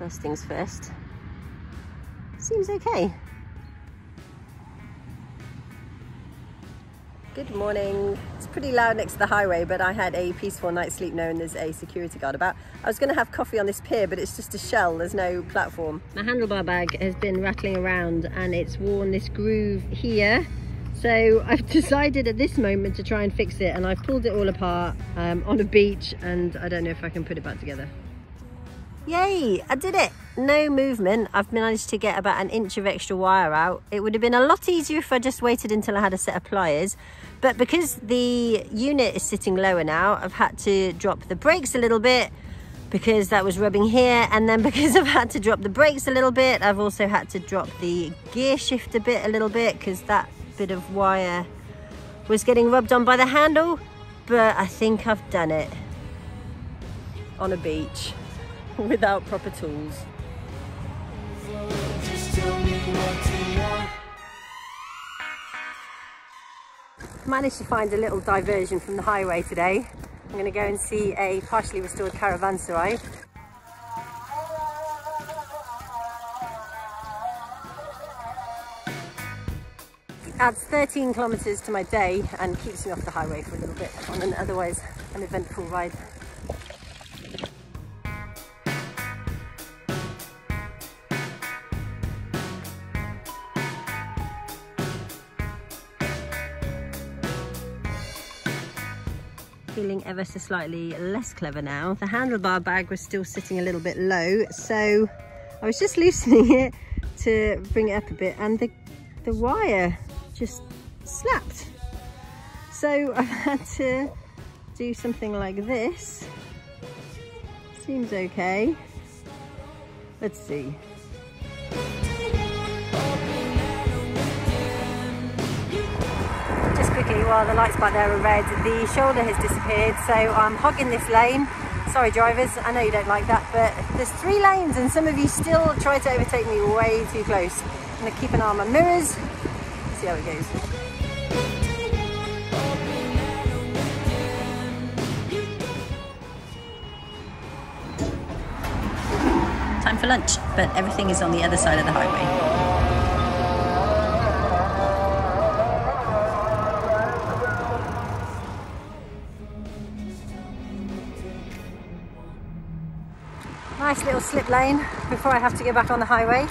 First things first. Seems okay. Good morning. It's pretty loud next to the highway, but I had a peaceful night's sleep knowing there's a security guard about. I was going to have coffee on this pier, but it's just a shell. There's no platform. My handlebar bag has been rattling around and it's worn this groove here. So I've decided at this moment to try and fix it, and I've pulled it all apart on a beach, and I don't know if I can put it back together. Yay, I did it. No movement. I've managed to get about 1 inch of extra wire out. It would have been a lot easier if I just waited until I had a set of pliers, but because the unit is sitting lower now, I've had to drop the brakes a little bit because that was rubbing here, and then because I've had to drop the brakes a little bit, I've also had to drop the gear shift a little bit because that bit of wire was getting rubbed on by the handle. But I think I've done it on a beach without proper tools. Managed to find a little diversion from the highway today. I'm going to go and see a partially restored caravanserai. Adds 13 kilometers to my day and keeps me off the highway for a little bit on an otherwise uneventful ride. Feeling ever so slightly less clever now. The handlebar bag was still sitting a little bit low, so I was just loosening it to bring it up a bit, and the wire just snapped. So I've had to do something like this. Seems okay. Let's see. Quickly, while the lights back there are red, the shoulder has disappeared, so I'm hogging this lane. Sorry drivers, I know you don't like that, but there's 3 lanes and some of you still try to overtake me way too close. I'm going to keep an eye on my mirrors, see how it goes. Time for lunch, but everything is on the other side of the highway. Nice little slip lane before I have to go back on the highway.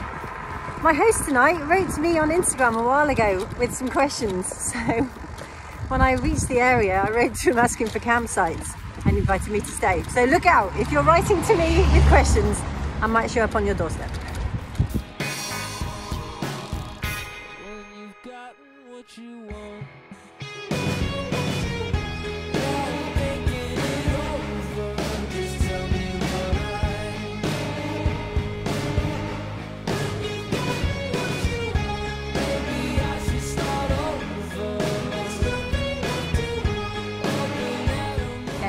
My host tonight wrote to me on Instagram a while ago with some questions, so when I reached the area I wrote to him asking for campsites and invited me to stay. So look out, if you're writing to me with questions, I might show up on your doorstep.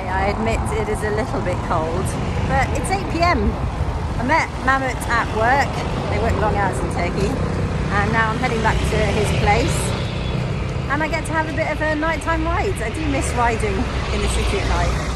I admit it is a little bit cold, but it's 8 PM. I met Mahmout at work. They work long hours in Turkey, and now I'm heading back to his place, and I get to have a bit of a nighttime ride. I do miss riding in the city at night.